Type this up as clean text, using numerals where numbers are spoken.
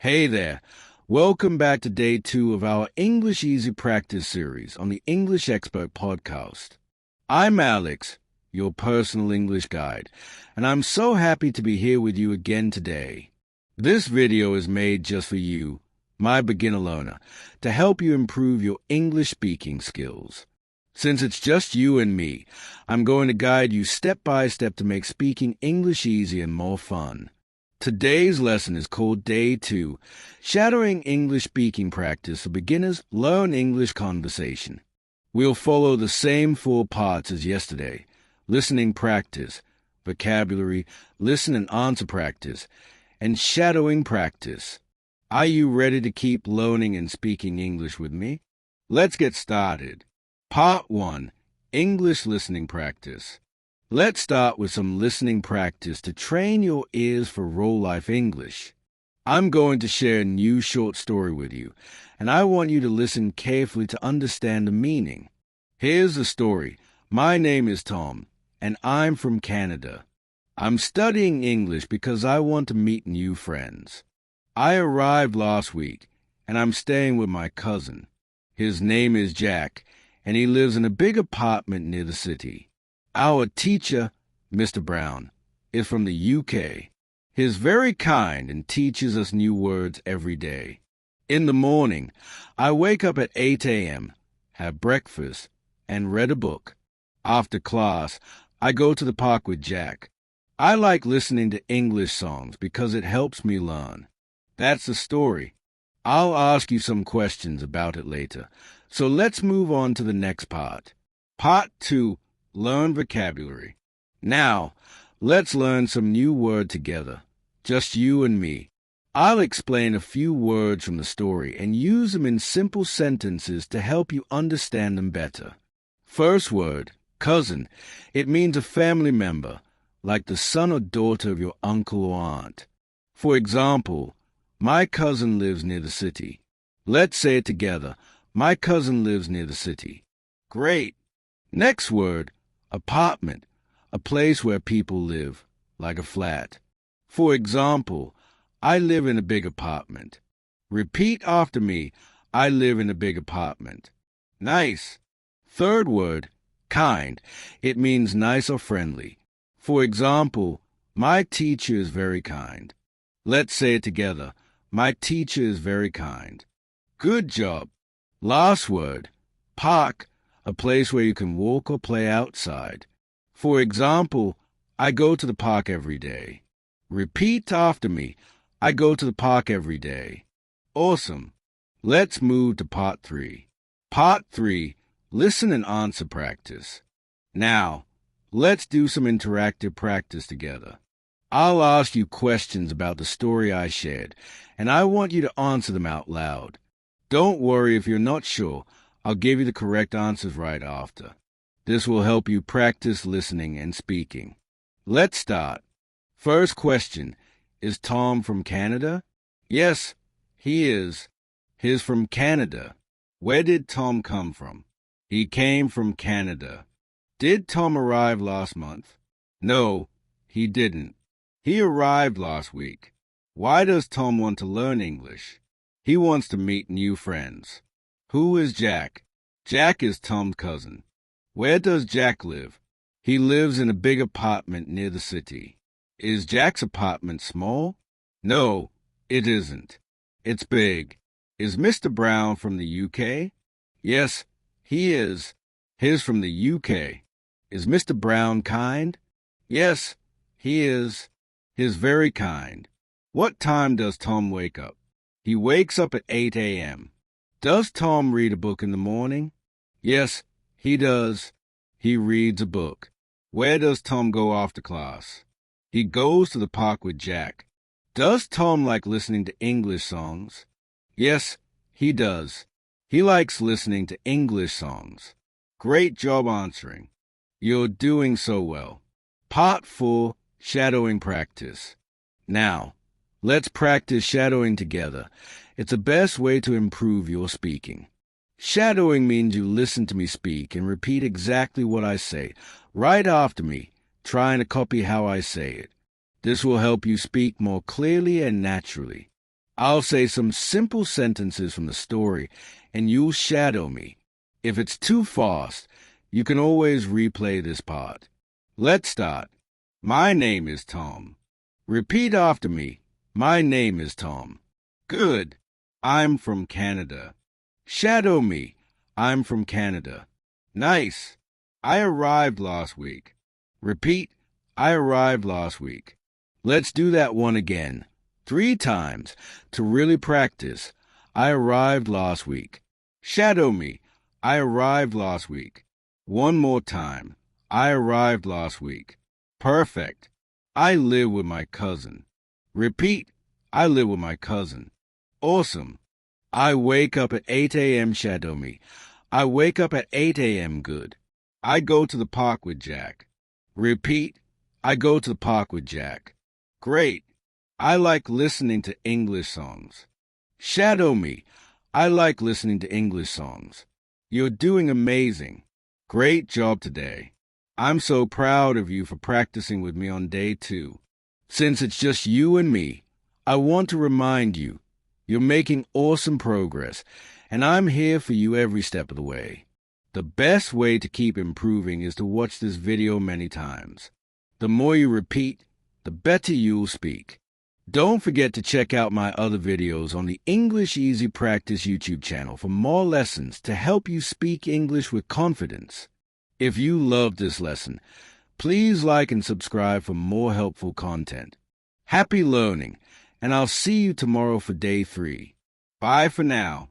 Hey there. Welcome back to day 2 of our English Easy Practice series on the English Expert podcast. I'm Alex, your personal English guide, and I'm so happy to be here with you again today. This video is made just for you, my beginner learner, to help you improve your English speaking skills. Since it's just you and me, I'm going to guide you step by step to make speaking English easy and more fun. Today's lesson is called Day 2, Shadowing English Speaking Practice for Beginners Learn English Conversation. We'll follow the same 4 parts as yesterday: listening practice, vocabulary, listen and answer practice, and shadowing practice. Are you ready to keep learning and speaking English with me? Let's get started. Part 1, English Listening Practice. Let's start with some listening practice to train your ears for real-life English. I'm going to share a new short story with you, and I want you to listen carefully to understand the meaning. Here's the story. My name is Tom, and I'm from Canada. I'm studying English because I want to meet new friends. I arrived last week, and I'm staying with my cousin. His name is Jack, and he lives in a big apartment near the city. Our teacher, Mr. Brown, is from the UK. He's very kind and teaches us new words every day. In the morning, I wake up at 8 a.m., have breakfast, and read a book. After class, I go to the park with Jack. I like listening to English songs because it helps me learn. That's the story. I'll ask you some questions about it later, so let's move on to the next part. Part 2. Learn vocabulary. Now, let's learn some new word together, just you and me. I'll explain a few words from the story and use them in simple sentences to help you understand them better. First word, cousin. It means a family member, like the son or daughter of your uncle or aunt. For example, my cousin lives near the city. Let's say it together. My cousin lives near the city. Great. Next word, apartment, a place where people live, like a flat. For example, I live in a big apartment. Repeat after me. I live in a big apartment. Nice. Third word, kind. It means nice or friendly. For example, my teacher is very kind. Let's say it together. My teacher is very kind. Good job. Last word, park, a place where you can walk or play outside. For example, I go to the park every day. Repeat after me. I go to the park every day. Awesome. Let's move to part 3. Part 3, listen and answer practice. Now, let's do some interactive practice together. I'll ask you questions about the story I shared, and I want you to answer them out loud. Don't worry if you're not sure. I'll give you the correct answers right after. This will help you practice listening and speaking. Let's start. First question, is Tom from Canada? Yes, he is. He's from Canada. Where did Tom come from? He came from Canada. Did Tom arrive last month? No, he didn't. He arrived last week. Why does Tom want to learn English? He wants to meet new friends. Who is Jack? Jack is Tom's cousin. Where does Jack live? He lives in a big apartment near the city. Is Jack's apartment small? No, it isn't. It's big. Is Mr. Brown from the UK? Yes, he is. He's from the UK. Is Mr. Brown kind? Yes, he is. He's very kind. What time does Tom wake up? He wakes up at 8 a.m. Does Tom read a book in the morning? Yes, he does. He reads a book. Where does Tom go after class? He goes to the park with Jack. Does Tom like listening to English songs? Yes, he does. He likes listening to English songs. Great job answering. You're doing so well. Part 4, shadowing practice. Now, let's practice shadowing together. It's the best way to improve your speaking. Shadowing means you listen to me speak and repeat exactly what I say, right after me, trying to copy how I say it. This will help you speak more clearly and naturally. I'll say some simple sentences from the story, and you'll shadow me. If it's too fast, you can always replay this part. Let's start. My name is Tom. Repeat after me. My name is Tom. Good. I'm from Canada. Shadow me. I'm from Canada. Nice. I arrived last week. Repeat. I arrived last week. Let's do that one again. 3 times to really practice. I arrived last week. Shadow me. I arrived last week. One more time. I arrived last week. Perfect. I live with my cousin. Repeat. I live with my cousin. Awesome. I wake up at 8 a.m. Shadow me. I wake up at 8 a.m. Good. I go to the park with Jack. Repeat. I go to the park with Jack. Great. I like listening to English songs. Shadow me. I like listening to English songs. You're doing amazing. Great job today. I'm so proud of you for practicing with me on day 2. Since it's just you and me, I want to remind you, you're making awesome progress, and I'm here for you every step of the way. The best way to keep improving is to watch this video many times. The more you repeat, the better you'll speak. Don't forget to check out my other videos on the English Easy Practice YouTube channel for more lessons to help you speak English with confidence. If you loved this lesson, please like and subscribe for more helpful content. Happy learning, and I'll see you tomorrow for day 3. Bye for now.